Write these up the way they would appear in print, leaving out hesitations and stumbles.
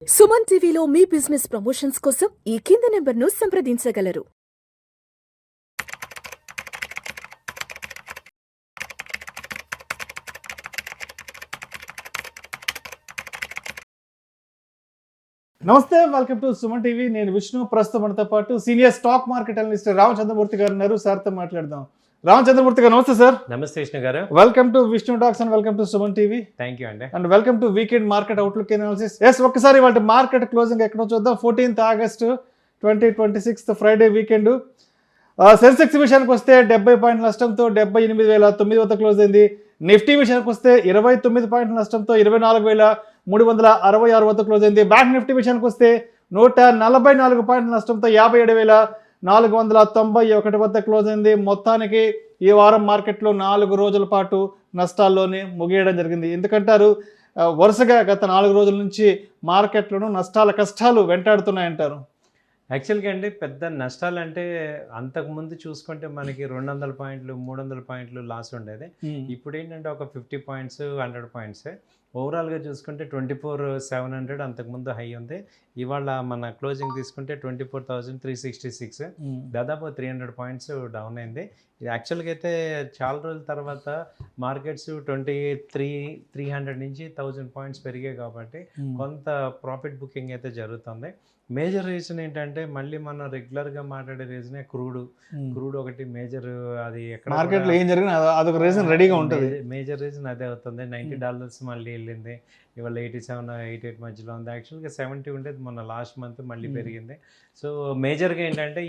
సుమన్ టీవీలో మీ business promotions కోసం ఈ కింది నెంబర్ను సంప్రదించగలరు. నమస్తే, వెల్కమ్ టు సుమన్ టీవీ. నేను విష్ణు. ప్రస్తుతం మనతో పాటు senior stock market analyst Ramachandramurthy గారు ఉన్నారు. సార్తో మాట్లాడదాం. రామచంద్రమూర్తి గారు నమస్తే సార్. నమస్తే Vishnu garu. Welcome to Vishnu talks and welcome to Suman TV. Thank you అండి. And welcome to weekend market outlook analysis. Yes, ఒక్కసారి వాటి మార్కెట్ క్లోజింగ్ ఎక్కడో చూద్దాం. 14th August 2026 Friday weekend. Sensex విషయానికి వస్తే 70 పాయింట్ల నష్టంతో 78,900 వద్ద క్లోజ్ అయింది. నిఫ్టీ విషయానికి వస్తే 29 పాయింట్ల నష్టంతో 24,366 వద్ద క్లోజ్ అయింది. బ్యాంక్ నిఫ్టీ విషయానికి వస్తే 144 పాయింట్ల నష్టంతో 57,491 వద్ద క్లోజ్ అయింది. మొత్తానికి ఈ వారం మార్కెట్లో 4 రోజుల పాటు నష్టాల్లోనే ముగియడం జరిగింది. ఎందుకంటారు, వరుసగా గత 4 రోజుల నుంచి మార్కెట్లను కష్టాలు వెంటాడుతున్నాయంటారు. యాక్చువల్గా అండి, పెద్ద నష్టాలు అంటే అంతకుముందు చూసుకుంటే మనకి 200 పాయింట్లు 300 పాయింట్లు లాస్ ఉండేది. ఇప్పుడు ఏంటంటే ఒక 50 పాయింట్స్ 100 పాయింట్స్. ఓవరాల్గా చూసుకుంటే 24,700 అంతకుముందు హై ఉంది. ఇవాళ మన క్లోజింగ్ తీసుకుంటే 24,366, దాదాపు 300 పాయింట్స్ డౌన్ అయింది. ఇది యాక్చువల్గా అయితే చాలా రోజుల తర్వాత మార్కెట్స్ 2300 నుంచి 1000 పాయింట్స్ పెరిగాయి కాబట్టి కొంత ప్రాఫిట్ బుకింగ్ అయితే జరుగుతుంది. మేజర్ రీజన్ ఏంటంటే, మళ్ళీ మనం రెగ్యులర్గా మాట్లాడే రీజనే క్రూడ్ ఒకటి మేజర్. అది ఎక్కడ మార్కెట్లో ఏం జరిగినా అదొక రీజన్ రెడీగా ఉంటుంది. మేజర్ రీజన్ అదే అవుతుంది. $90 మళ్ళీ వెళ్ళింది. ఇవాళ 87, 88 మధ్యలో ఉంది. యాక్చువల్గా 70 ఉండేది మొన్న లాస్ట్ మంత్, మళ్ళీ పెరిగింది. సో మేజర్గా ఏంటంటే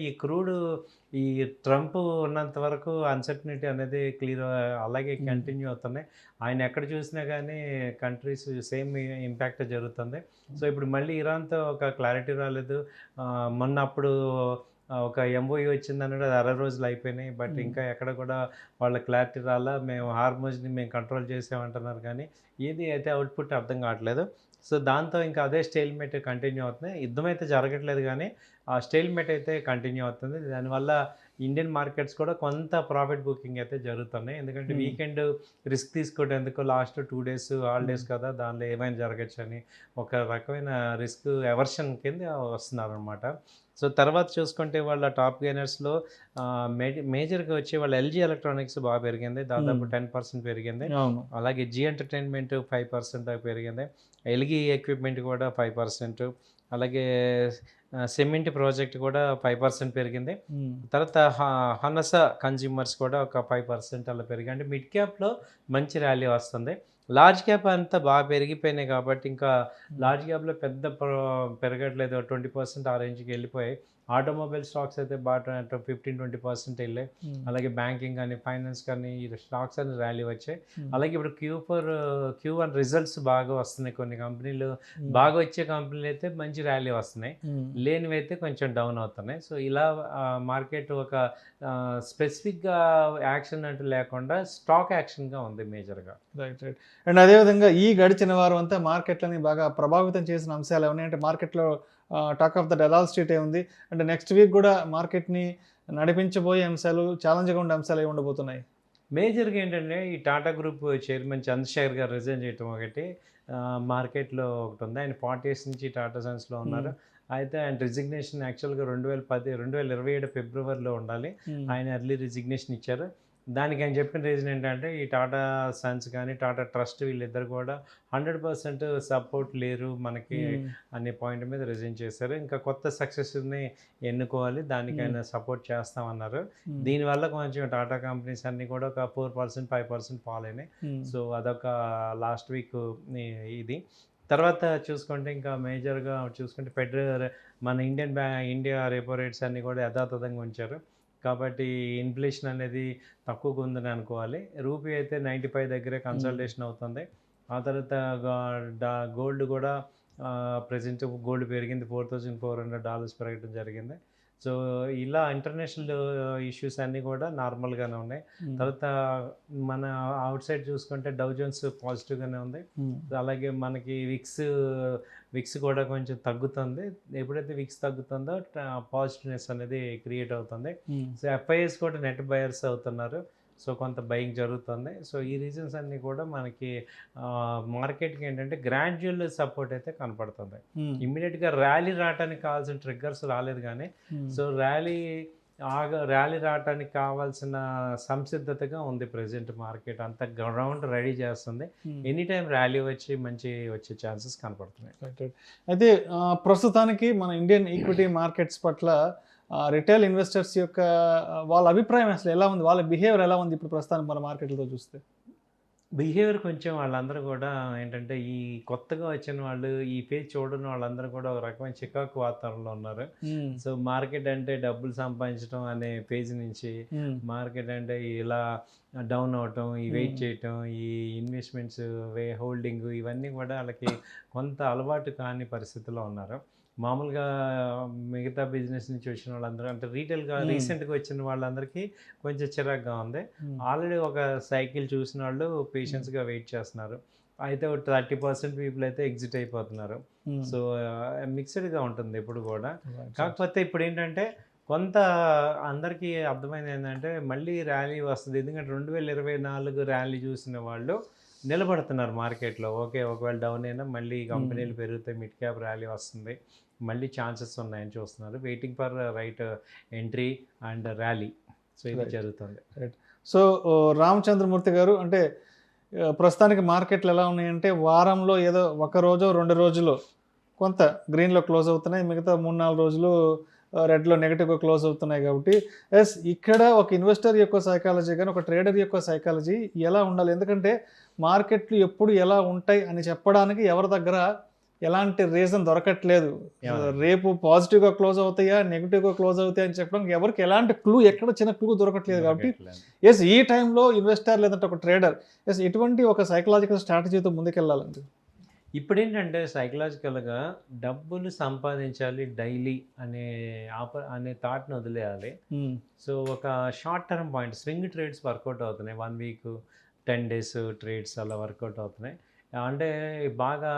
ఈ ట్రంప్ ఉన్నంత వరకు అన్సర్టనిటీ అనేది క్లియర్ అలాగే కంటిన్యూ అవుతున్నాయి. ఆయన ఎక్కడ చూసినా కానీ కంట్రీస్ సేమ్ ఇంపాక్ట్ జరుగుతుంది. సో ఇప్పుడు మళ్ళీ ఇరాన్తో ఒక క్లారిటీ రాలేదు. మొన్న అప్పుడు ఒక ఎంఓయూ వచ్చిందన్నాడు, అది 60 రోజులు అయిపోయినాయి. బట్ ఇంకా ఎక్కడ కూడా వాళ్ళ క్లారిటీ రాలా. మేము హార్మోజ్ని మేము కంట్రోల్ చేసామంటున్నారు, కానీ ఏది అయితే అవుట్పుట్ అర్థం కావట్లేదు. సో దాంతో ఇంకా అదే స్టేల్మేట్ కంటిన్యూ అవుతుంది. యుద్ధం అయితే జరగట్లేదు, కానీ ఆ స్టేల్మేట్ అయితే కంటిన్యూ అవుతుంది. దానివల్ల ఇండియన్ మార్కెట్స్ కూడా కొంత ప్రాఫిట్ బుకింగ్ అయితే జరుగుతున్నాయి. ఎందుకంటే వీకెండ్ రిస్క్ తీసుకోవడానికి లాస్ట్ 2 days హాలిడేస్ కదా, దానిలో ఏమైనా జరగచ్చు అని ఒక రకమైన రిస్క్ ఎవర్షన్ కింద వస్తున్నారు అనమాట. సో తర్వాత చూసుకుంటే వాళ్ళ టాప్ గెయినర్స్లో మేజర్గా వచ్చి వాళ్ళ ఎల్జీ ఎలక్ట్రానిక్స్ బాగా పెరిగింది, దాదాపు 10% పెరిగింది. అలాగే జీ ఎంటర్టైన్మెంట్ 5% పెరిగింది. ఎల్జీ ఎక్విప్మెంట్ కూడా 5%. అలాగే సిమెంట్ ప్రాజెక్ట్ కూడా 5% పెరిగింది. తర్వాత హనసా కన్జ్యూమర్స్ కూడా ఒక 5% అలా పెరిగింది. అంటే మిడ్ క్యాప్లో మంచి ర్యాలీ వస్తుంది. లార్జ్ క్యాప్ అంతా బాగా పెరిగిపోయినాయి కాబట్టి ఇంకా లార్జ్ క్యాప్లో పెద్ద పెరగట్లేదు. 20% ఆ రేంజ్కి వెళ్ళిపోయాయి. ఆటోమొబైల్ స్టాక్స్ అయితే బాగా 15-20% వెళ్ళాయి. అలాగే బ్యాంకింగ్ కానీ ఫైనాన్స్ కానీ ఈ స్టాక్స్ అని ర్యాలీ వచ్చాయి. అలాగే ఇప్పుడు Q1 రిజల్ట్స్ బాగా వస్తున్నాయి. కొన్ని కంపెనీలు బాగా వచ్చే కంపెనీలు అయితే మంచి ర్యాలీ వస్తున్నాయి, లేనివి అయితే కొంచెం డౌన్ అవుతున్నాయి. సో ఇలా మార్కెట్ ఒక స్పెసిఫిక్గా యాక్షన్ అంటూ లేకుండా స్టాక్ యాక్షన్గా ఉంది మేజర్గా. రైట్. అండ్ అదేవిధంగా ఈ గడిచిన వారం అంతా మార్కెట్లని బాగా ప్రభావితం చేసిన అంశాలు ఏమన్నా అంటే, మార్కెట్లో టాక్ ఆఫ్ ద డెలాల్ స్ట్రీట్ ఉంది. అంటే నెక్స్ట్ వీక్ కూడా మార్కెట్ని నడిపించబోయే అంశాలు, ఛాలెంజ్గా ఉండే అంశాలు ఏమి ఉండబోతున్నాయి? మేజర్గా ఏంటంటే, ఈ టాటా గ్రూప్ చైర్మన్ చంద్రశేఖర్ గారు రిజైన్ చేయటం ఒకటి మార్కెట్లో ఒకటి ఉంది. ఆయన 40 years నుంచి టాటా సన్స్లో ఉన్నారు. అయితే ఆయన రిజిగ్నేషన్ యాక్చువల్గా 2027 ఫిబ్రవరిలో ఉండాలి. ఆయన ఎర్లీ రిజిగ్నేషన్ ఇచ్చారు. దానికి ఆయన చెప్పిన రీజన్ ఏంటంటే, ఈ టాటా సన్స్ కానీ టాటా ట్రస్ట్ వీళ్ళిద్దరు కూడా 100% సపోర్ట్ లేరు మనకి అనే పాయింట్ మీద రిజైన్ చేశారు. ఇంకా కొత్త సక్సెస్ని ఎన్నుకోవాలి, దానికైనా సపోర్ట్ చేస్తామన్నారు. దీనివల్ల కొంచెం టాటా కంపెనీస్ అన్నీ కూడా ఒక 4%, 5% ఫాల్ అయినాయి. సో అదొక లాస్ట్ వీక్ ఇది. తర్వాత చూసుకుంటే ఇంకా మేజర్గా చూసుకుంటే మన ఇండియా రెపో రేట్స్ అన్నీ కూడా యథాతథంగా ఉంచారు. కాబట్టి ఇన్ఫ్లేషన్ అనేది తక్కువగా ఉందని అనుకోవాలి. రూపీ అయితే 95 దగ్గరే కన్సల్టేషన్ అవుతుంది. ఆ తర్వాత గోల్డ్ కూడా ప్రజెంట్ గోల్డ్ పెరిగింది, $4,400 పెరగడం జరిగింది. సో ఇలా ఇంటర్నేషనల్ ఇష్యూస్ అన్నీ కూడా నార్మల్గానే ఉన్నాయి. తర్వాత మన అవుట్ సైడ్ చూసుకుంటే డౌ జోన్స్ పాజిటివ్గానే ఉంది. అలాగే మనకి విక్స్ కూడా కొంచెం తగ్గుతుంది. ఎప్పుడైతే విక్స్ తగ్గుతుందో పాజిటివ్నెస్ అనేది క్రియేట్ అవుతుంది. సో FIIs కూడా నెట్ బయర్స్ అవుతున్నారు. సో కొంత బయింగ్ జరుగుతుంది. సో ఈ రీజన్స్ అన్నీ కూడా మనకి మార్కెట్కి ఏంటంటే గ్రాడ్యువల్ సపోర్ట్ అయితే కనపడుతుంది. ఇమ్మీడియట్గా ర్యాలీ రావడానికి కావాల్సిన ట్రిగ్గర్స్ రాలేదు, కానీ సో ర్యాలీ రావడానికి కావాల్సిన సంసిద్ధతగా ఉంది ప్రజెంట్ మార్కెట్ అంతా. గ్రౌండ్ రెడీ చేస్తుంది. ఎనీ టైం ర్యాలీ వచ్చే ఛాన్సెస్ కనపడుతున్నాయి. అయితే ప్రస్తుతానికి మన ఇండియన్ ఈక్విటీ మార్కెట్స్ పట్ల రిటైల్ ఇన్వెస్టర్స్ యొక్క వాళ్ళ అభిప్రాయం అసలు ఎలా ఉంది, వాళ్ళ బిహేవియర్ ఎలా ఉంది ఇప్పుడు ప్రస్తుతానికి మన మార్కెట్లో చూస్తే? బిహేవియర్ కొంచెం వాళ్ళందరూ కూడా ఏంటంటే ఈ కొత్తగా వచ్చిన వాళ్ళు, ఈ పేజ్ చూడని వాళ్ళందరూ కూడా ఒక రకమైన చికాకు వాతావరణంలో ఉన్నారు. సో మార్కెట్ అంటే డబ్బులు సంపాదించడం అనే పేజ్ నుంచి మార్కెట్ అంటే ఇలా డౌన్ అవటం, ఈ వెయిట్ చేయటం, ఈ ఇన్వెస్ట్మెంట్స్ హోల్డింగ్, ఇవన్నీ కూడా వాళ్ళకి కొంత అలవాటు కాని పరిస్థితిలో ఉన్నారు. మామూలుగా మిగతా బిజినెస్ నుంచి వచ్చిన వాళ్ళందరూ అంటే రీటైల్గా రీసెంట్గా వచ్చిన వాళ్ళందరికీ కొంచెం చిరాగ్గా ఉంది. ఆల్రెడీ ఒక సైకిల్ చూసిన వాళ్ళు పేషెన్స్గా వెయిట్ చేస్తున్నారు. అయితే 30% పీపుల్ అయితే ఎగ్జిట్ అయిపోతున్నారు. సో మిక్స్డ్గా ఉంటుంది ఇప్పుడు కూడా. కాకపోతే ఇప్పుడు ఏంటంటే కొంత అందరికీ అర్థమైంది ఏంటంటే మళ్ళీ ర్యాలీ వస్తుంది. ఎందుకంటే 2024 ర్యాలీ చూసిన వాళ్ళు నిలబడుతున్నారు మార్కెట్లో. ఓకే, ఒకవేళ డౌన్ అయినా మళ్ళీ కంపెనీలు పెరుగుతాయి, మిడ్ క్యాప్ ర్యాలీ వస్తుంది, మళ్ళీ ఛాన్సెస్ ఉన్నాయని చూస్తున్నారు. Waiting for right entry and rally. So ఇది జరుగుతుంది. సో రామచంద్రమూర్తి గారు, అంటే ప్రస్తుతానికి మార్కెట్లు ఎలా ఉన్నాయంటే వారంలో ఏదో ఒక రోజు 2 రోజులు కొంత గ్రీన్లో క్లోజ్ అవుతున్నాయి, మిగతా 3-4 రోజులు రెడ్లో నెగిటివ్గా క్లోజ్ అవుతున్నాయి. కాబట్టి ఇక్కడ ఒక ఇన్వెస్టర్ యొక్క సైకాలజీ కానీ ఒక ట్రేడర్ యొక్క సైకాలజీ ఎలా ఉండాలి? ఎందుకంటే మార్కెట్లు ఎప్పుడు ఎలా ఉంటాయి అని చెప్పడానికి ఎవరి దగ్గర ఎలాంటి రీజన్ దొరకట్లేదు. రేపు పాజిటివ్గా క్లోజ్ అవుతాయా నెగిటివ్గా క్లోజ్ అవుతాయా అని చెప్పడానికి ఎవరికి ఎలాంటి క్లూ, ఎక్కడ చిన్న క్లూ దొరకట్లేదు. కాబట్టి ఈ టైంలో ఇన్వెస్టర్ లేదంటే ఒక ట్రేడర్ ఎటువంటి ఒక సైకలాజికల్ స్ట్రాటజీతో ముందుకెళ్ళాలండి? ఇప్పుడు ఏంటంటే సైకలాజికల్గా డబ్బులు సంపాదించాలి డైలీ అనే థాట్ని వదిలేయాలి. సో ఒక short term point swing trades work out అవుతున్నాయి. 1 వీక్ 10 డేస్ ట్రేడ్స్ అలా వర్కౌట్ అవుతున్నాయి. అంటే బాగా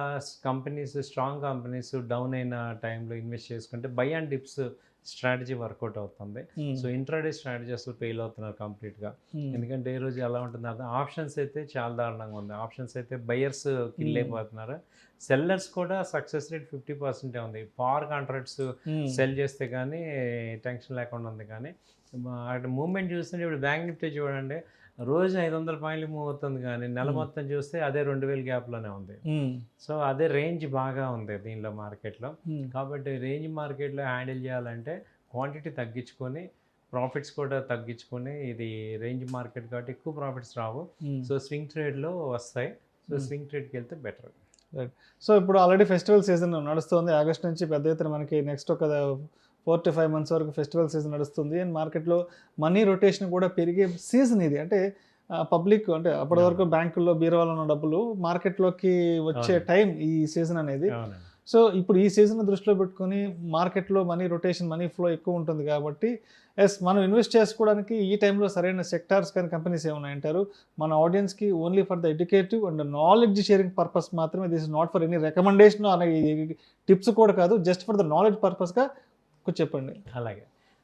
స్ట్రాంగ్ కంపెనీస్ డౌన్ అయిన టైంలో ఇన్వెస్ట్ చేసుకుంటే buy and dips strategy work out అవుతుంది. సో ఇంట్రాడే స్ట్రాటజీ అసలు ఫెయిల్ అవుతున్నారు కంప్లీట్గా. ఎందుకంటే ఈ రోజు ఎలా ఉంటుంది అర్థం, ఆప్షన్స్ అయితే చాలా దారుణంగా ఉంది. ఆప్షన్స్ అయితే బయర్స్ కిల్ అయిపోతున్నారు, సెల్లర్స్ కూడా సక్సెస్ రేట్ 50% ఉంది. పవర్ కాంట్రాక్ట్స్ సెల్ చేస్తే కానీ టెన్షన్ లేకుండా ఉంది. కానీ అక్కడ మూవ్మెంట్ చూస్తుంటే ఇప్పుడు బ్యాంక్ నిఫ్టీ చూడండి, రోజు 500 పాయింట్లు మూవ్ అవుతుంది, కానీ నెల మొత్తం చూస్తే అదే 2000 గ్యాప్లోనే ఉంది. సో అదే రేంజ్ బాగా ఉంది దీనిలో మార్కెట్లో. కాబట్టి రేంజ్ మార్కెట్లో హ్యాండిల్ చేయాలంటే క్వాంటిటీ తగ్గించుకొని ప్రాఫిట్స్ కూడా తగ్గించుకొని, ఇది రేంజ్ మార్కెట్ కాబట్టి ఎక్కువ ప్రాఫిట్స్ రావు. సో స్వింగ్ ట్రేడ్లో వస్తాయి. సో స్వింగ్ ట్రేడ్కి వెళ్తే బెటర్. సో ఇప్పుడు ఆల్రెడీ ఫెస్టివల్ సీజన్ నడుస్తుంది. ఆగస్ట్ నుంచి పెద్ద ఎత్తున మనకి నెక్స్ట్ ఒక 4 to 5 months వరకు ఫెస్టివల్ సీజన్ నడుస్తుంది. అండ్ మార్కెట్లో మనీ రొటేషన్ కూడా పెరిగే సీజన్ ఇది. అంటే పబ్లిక్ అంటే అప్పటి వరకు బ్యాంకుల్లో బీరువాలో ఉన్న డబ్బులు మార్కెట్లోకి వచ్చే టైం ఈ సీజన్ అనేది. సో ఇప్పుడు ఈ సీజన్ దృష్టిలో పెట్టుకొని మార్కెట్లో మనీ రొటేషన్, మనీ ఫ్లో ఎక్కువ ఉంటుంది. కాబట్టి మనం ఇన్వెస్ట్ చేసుకోవడానికి ఈ టైంలో సరైన సెక్టార్స్ కానీ కంపెనీస్ ఏమున్నాయంటారు? మన ఆడియన్స్కి only for the educative and knowledge sharing purpose మాత్రమే. This is not for any recommendation అనే టిప్స్ కూడా కాదు, జస్ట్ ఫర్ ద నాలెడ్జ్ పర్పస్గా చెప్పండి. అలాగే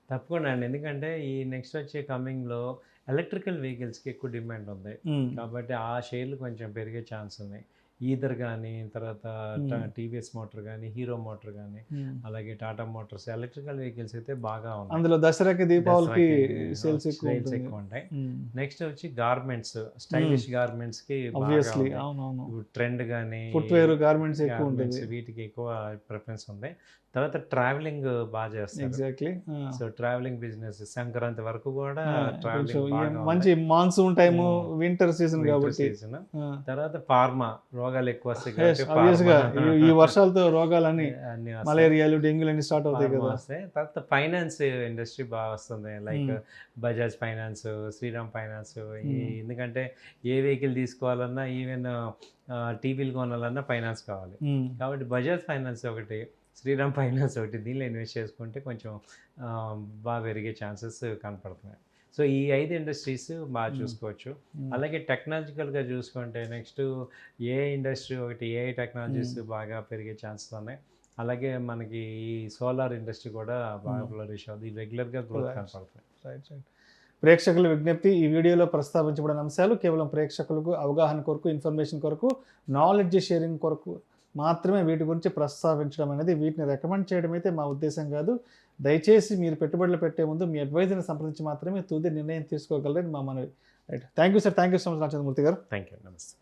తప్పకుండా అండి. ఎందుకంటే ఈ నెక్స్ట్ వచ్చే కమింగ్లో ఎలక్ట్రికల్ వెహికల్స్కి ఎక్కువ డిమాండ్ ఉంది. కాబట్టి ఆ షేర్లు కొంచెం పెరిగే ఛాన్స్ ఉన్నాయి. ఈథర్ కానీ, తర్వాత టీవీఎస్ మోటార్ కానీ, హీరో మోటార్ కానీ, అలాగే టాటా మోటార్స్, ఎలక్ట్రికల్ వెహికల్స్ అయితే బాగా ఉన్నాయి. అందులో దసరాకి దీపావళికి సేల్స్ ఎక్కువ ఉంటాయి. నెక్స్ట్ వచ్చి గార్మెంట్స్, స్టైలిష్ గార్మెంట్స్కి ట్రెండ్ కానీ ఫుట్వేర్ గార్మెంట్స్ ఎక్కువ ఉంటుంది, వీటికి ఎక్కువ ప్రిఫరెన్స్ ఉంది. తర్వాత ట్రావెలింగ్ బాగా చేస్తారు. Exactly. So travelling business Sankranti వరకు కూడా ట్రావెలింగ్ మంచి మాన్సూన్ టైము, వింటర్ సీజన్ కాబట్టి. తర్వాత ఫార్మా రోగాలు ఎక్కువ వస్తాయి. ఈ వర్షాలతో రోగాలన్నీ మలేరియాలు, డెంగ్యూలు అన్ని స్టార్ట్ అవుతాయి కదా. తర్వాత ఫైనాన్స్ ఇండస్ట్రీ బాగా వస్తుంది. Like Bajaj finance, Shriram finance. ఎందుకంటే ఏ వెహికల్ తీసుకోవాలన్నా, ఈవెన్ టీవీలు కొనాలన్నా ఫైనాన్స్ కావాలి. కాబట్టి బజాజ్ ఫైనాన్స్ ఒకటి, శ్రీరామ్ ఫైనాన్స్ ఒకటి, దీనిలో ఇన్వెస్ట్ చేసుకుంటే కొంచెం బాగా పెరిగే ఛాన్సెస్ కనపడుతున్నాయి. సో ఈ 5 ఇండస్ట్రీస్ బాగా చూసుకోవచ్చు. అలాగే టెక్నాలజికల్గా చూసుకుంటే నెక్స్ట్ ఏ ఇండస్ట్రీ ఒకటి, ఏఐ టెక్నాలజీస్ బాగా పెరిగే ఛాన్సెస్ ఉన్నాయి. అలాగే మనకి ఈ సోలార్ ఇండస్ట్రీ కూడా బాగా ఫ్లరిష్ అవుతుంది. రెగ్యులర్గా గ్రోత్ కనపడుతుంది. రైట్. ప్రేక్షకుల విజ్ఞప్తి, ఈ వీడియోలో ప్రస్తావించబడిన అంశాలు కేవలం ప్రేక్షకులకు అవగాహన కొరకు, ఇన్ఫర్మేషన్ కొరకు, నాలెడ్జ్ షేరింగ్ కొరకు మాత్రమే వీటి గురించి ప్రస్తావించడం అనేది, వీటిని రికమెండ్ చేయడం అయితే మా ఉద్దేశం కాదు. దయచేసి మీరు పెట్టుబడులు పెట్టే ముందు మీ అడ్వైజర్ని సంప్రదించి మాత్రమే తుది నిర్ణయం తీసుకోగలరని మా మనవి. Right, thank you sir, thank you so much Ramachandramurthy garu. Thank you, నమస్తే.